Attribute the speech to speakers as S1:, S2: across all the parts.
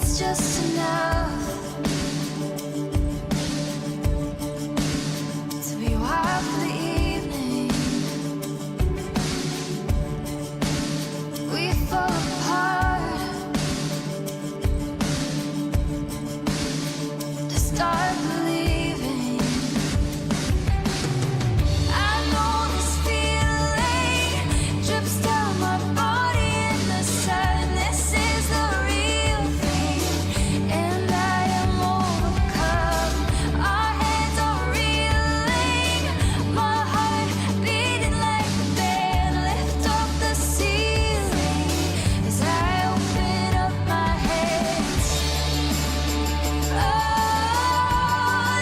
S1: it's just enough to be wild for the evening. We fall apart to start believing. I know this feeling drips down my body in the sun. This is the real thing, and I am overcome. Our hands are reeling, my heart beating like a band. Lift off the ceiling as I open up my hands. Oh,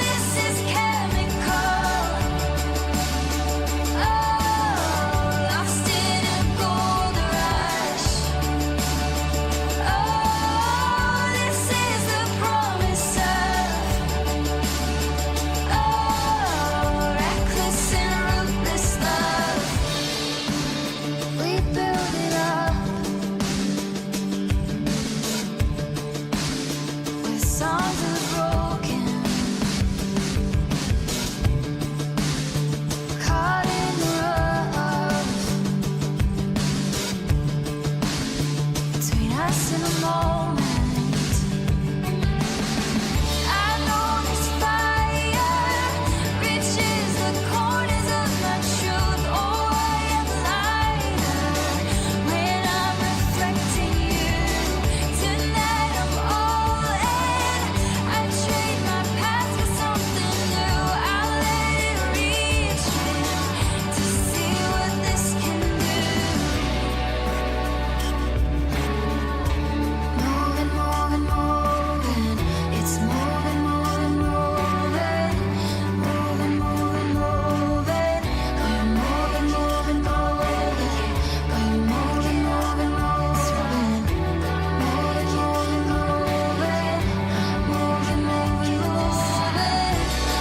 S1: this is chemical. Oh, lost in a gold rush. Oh, this is the promise of reckless and ruthless love. We build it up with songs of broken, caught in the rough between us in a moment. I know this fire reaches the corners of my truth. Oh, I am lighter when I'm reflecting you. Tonight I'm all in. I trade my past for something new. I'll let it reach me to see what this can do. Moving, moving, moving. It's moving, moving, moving. Moving, moving, moving. Going moving, moving, moving. Going moving, moving, moving. Moving, moving, moving. Moving, moving, moving.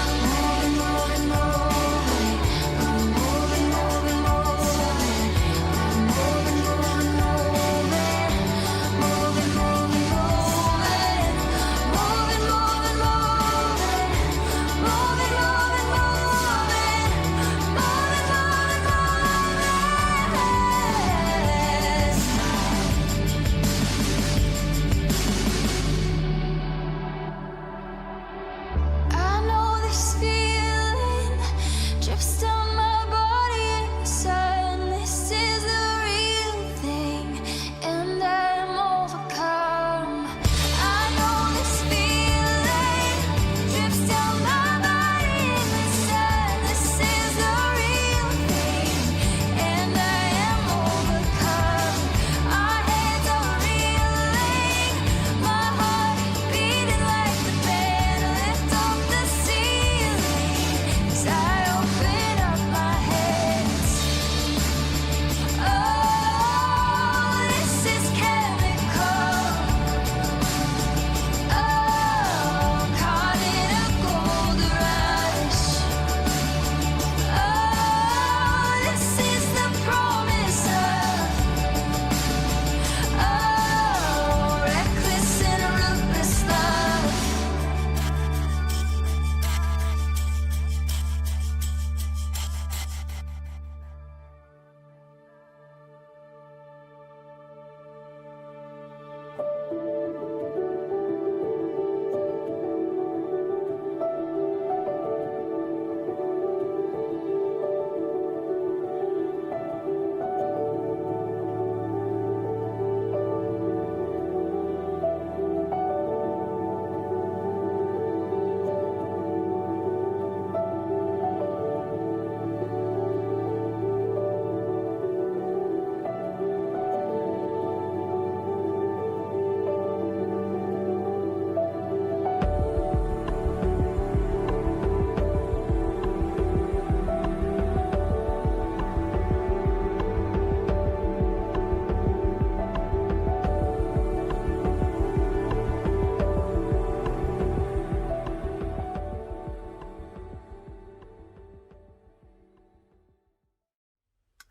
S1: Moving, moving, moving. Going moving, moving, moving. Moving, moving, moving. Moving, moving, moving. Moving, moving, moving. Moving, moving, moving. Moving, I know this feeling drips down my body in the sun. This is the real thing, and I am overcome. I know this feeling drips down my body in the sun. This is the real thing, and I am overcome. Our hands are reeling, my heart beating like the band. Lift off the ceiling as I open up my hands. Oh, this is chemical. Oh, caught in a gold rush. Oh, this is the promise of reckless and ruthless love.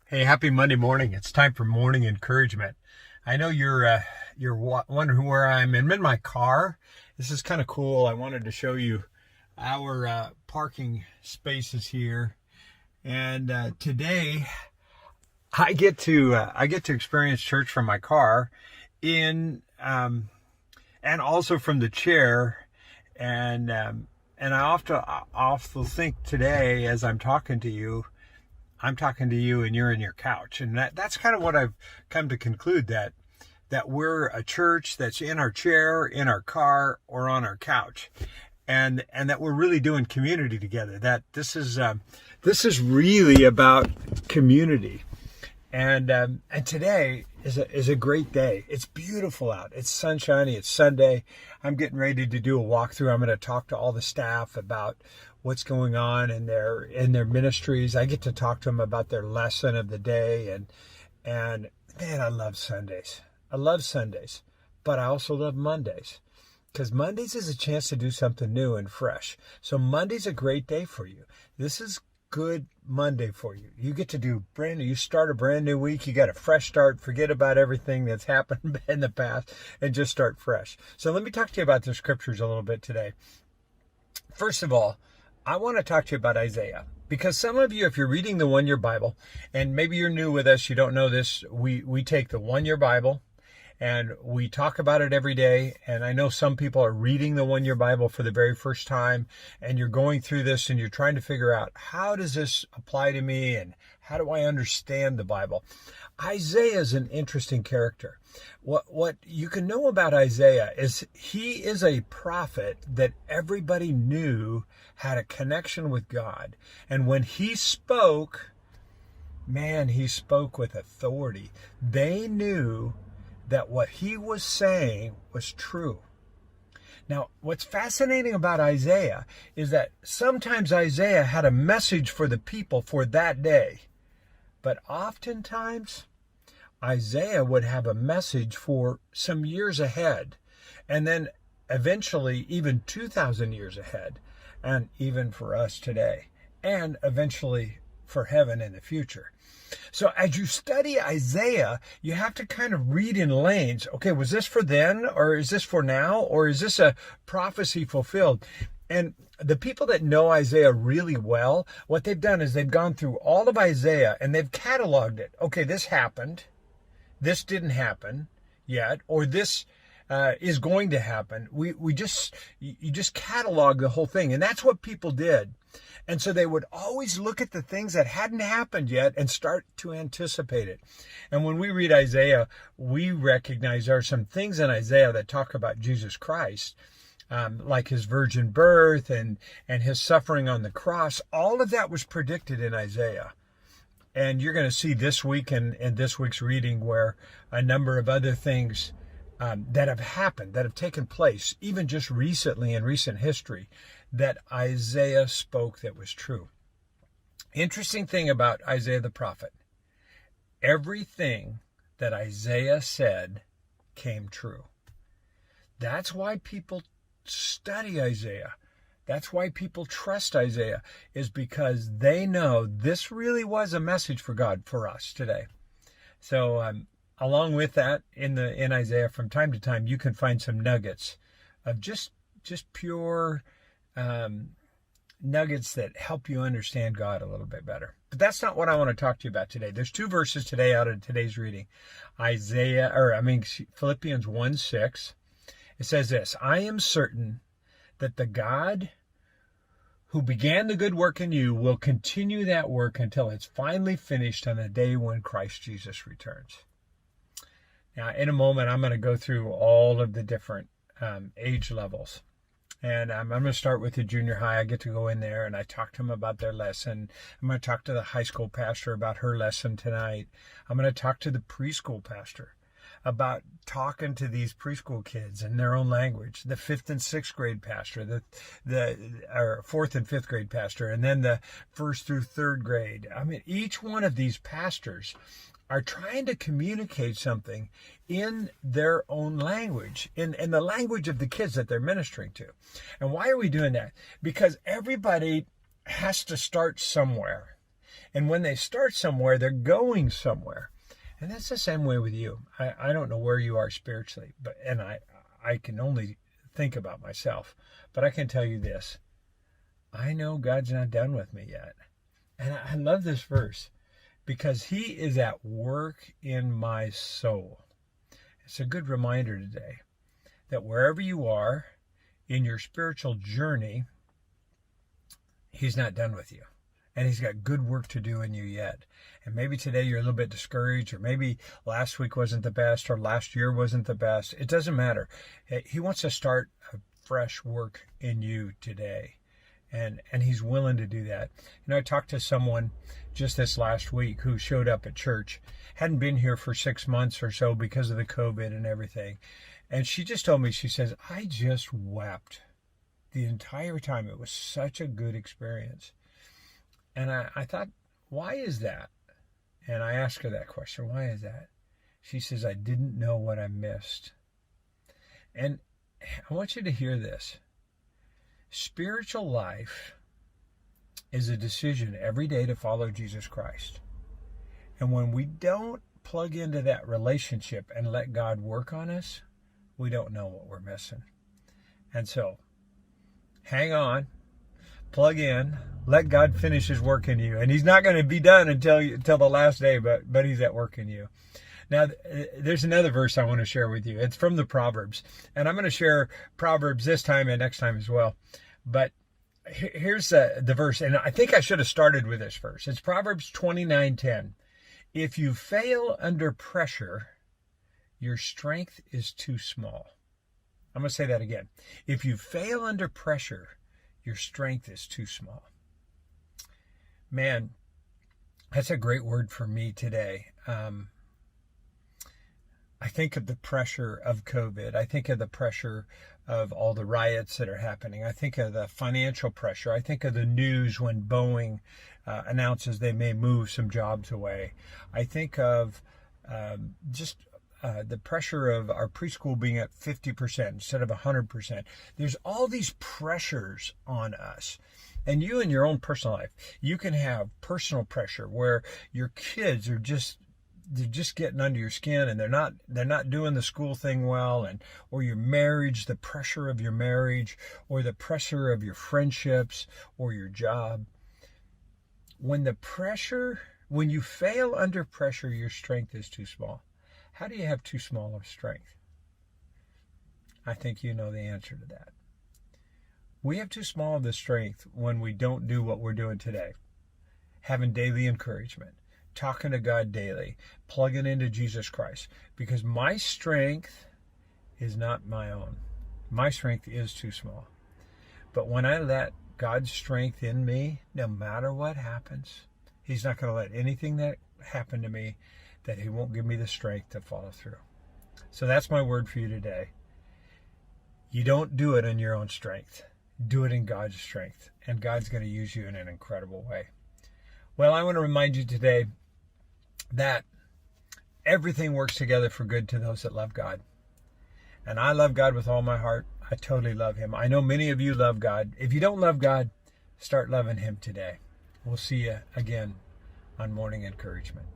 S2: Hey, happy Monday morning. It's time for morning encouragement. I know you're you're wondering where I'm in my car. This is kind of cool. I wanted to show you our parking spaces here. And today I get to experience church from my car and also from the chair. And I often think today, as I'm talking to you and you're in your couch. And that's kind of what I've come to conclude, that we're a church that's in our chair, in our car, or on our couch. And that we're really doing community together. That this is really about community. And today is a great day. It's beautiful out. It's sunshiny. It's Sunday. I'm getting ready to do a walkthrough. I'm going to talk to all the staff about what's going on in their ministries. I get to talk to them about their lesson of the day. And man, I love Sundays. I love Sundays, but I also love Mondays, because Mondays is a chance to do something new and fresh. So Monday's a great day for you. This is good Monday for you. You get to do brand new. You start a brand new week. You got a fresh start. Forget about everything that's happened in the past and just start fresh. So let me talk to you about the scriptures a little bit today. First of all, I want to talk to you about Isaiah, because some of you, if you're reading the One Year Bible, and maybe you're new with us, you don't know this, we take the One Year Bible and we talk about it every day. And I know some people are reading the One Year Bible for the very first time, and you're going through this and you're trying to figure out, how does this apply to me and how do I understand the Bible? Isaiah is an interesting character. What you can know about Isaiah is he is a prophet that everybody knew had a connection with God. And when he spoke, man, he spoke with authority. They knew that what he was saying was true. Now, what's fascinating about Isaiah is that sometimes Isaiah had a message for the people for that day, but oftentimes Isaiah would have a message for some years ahead, and then eventually even 2,000 years ahead, and even for us today, and eventually for heaven in the future. So as you study Isaiah, you have to kind of read in lanes. Okay, was this for then, or is this for now, or is this a prophecy fulfilled? And the people that know Isaiah really well, what they've done is they've gone through all of Isaiah and they've cataloged it. Okay, this happened. This didn't happen yet, or this is going to happen. You just catalog the whole thing, and that's what people did. And so they would always look at the things that hadn't happened yet and start to anticipate it. And when we read Isaiah, we recognize there are some things in Isaiah that talk about Jesus Christ, like his virgin birth and his suffering on the cross. All of that was predicted in Isaiah. And you're going to see this week in this week's reading where a number of other things that have happened, that have taken place, even just recently in recent history, that Isaiah spoke that was true. Interesting thing about Isaiah the prophet, everything that Isaiah said came true. That's why people study Isaiah. That's why people trust Isaiah, is because they know this really was a message for God for us today. So along with that, in Isaiah, from time to time, you can find some nuggets of just pure nuggets that help you understand God a little bit better. But that's not what I want to talk to you about today. There's two verses today out of today's reading. Philippians 1:6. It says this: I am certain that the God who began the good work in you will continue that work until it's finally finished on the day when Christ Jesus returns. Now, in a moment, I'm going to go through all of the different age levels. And I'm going to start with the junior high. I get to go in there and I talk to them about their lesson. I'm going to talk to the high school pastor about her lesson tonight. I'm going to talk to the preschool pastor about talking to these preschool kids in their own language. The 5th and 6th grade pastor, the 4th and 5th grade pastor, and then the 1st through 3rd grade. I mean, each one of these pastors are trying to communicate something in their own language, in the language of the kids that they're ministering to. And why are we doing that? Because everybody has to start somewhere. And when they start somewhere, they're going somewhere. And that's the same way with you. I don't know where you are spiritually, and I can only think about myself. But I can tell you this. I know God's not done with me yet. And I love this verse because he is at work in my soul. It's a good reminder today that wherever you are in your spiritual journey, he's not done with you. And he's got good work to do in you yet. And maybe today you're a little bit discouraged, or maybe last week wasn't the best, or last year wasn't the best. It doesn't matter. He wants to start a fresh work in you today. And he's willing to do that. I talked to someone just this last week who showed up at church, hadn't been here for 6 months or so because of the COVID and everything. And she just told me, she says, I just wept the entire time. It was such a good experience. And I thought, why is that? And I asked her that question, why is that? She says, I didn't know what I missed. And I want you to hear this. Spiritual life is a decision every day to follow Jesus Christ. And when we don't plug into that relationship and let God work on us, we don't know what we're missing. And so, hang on, plug in, let God finish his work in you. And he's not going to be done until the last day, but he's at work in you. Now, there's another verse I want to share with you. It's from the Proverbs. And I'm going to share Proverbs this time and next time as well. But here's the verse. And I think I should have started with this verse. It's Proverbs 29:10. If you fail under pressure, your strength is too small. I'm going to say that again. If you fail under pressure, your strength is too small. Man, that's a great word for me today. I think of the pressure of COVID. I think of the pressure of all the riots that are happening. I think of the financial pressure. I think of the news when Boeing announces they may move some jobs away. I think of the pressure of our preschool being at 50% instead of 100%. There's all these pressures on us. And you in your own personal life, you can have personal pressure where your kids are they're just getting under your skin and they're not doing the school thing well, or your marriage, the pressure of your marriage, or the pressure of your friendships or your job. When you fail under pressure, your strength is too small. How do you have too small of strength? I think you know the answer to that. We have too small of the strength when we don't do what we're doing today. Having daily encouragement, talking to God daily, plugging into Jesus Christ. Because my strength is not my own. My strength is too small. But when I let God's strength in me, no matter what happens, he's not going to let anything that happen to me that he won't give me the strength to follow through. So that's my word for you today. You don't do it in your own strength. Do it in God's strength. And God's going to use you in an incredible way. Well, I want to remind you today that everything works together for good to those that love God. And I love God with all my heart. I totally love him. I know many of you love God. If you don't love God, start loving him today. We'll see you again on Morning Encouragement.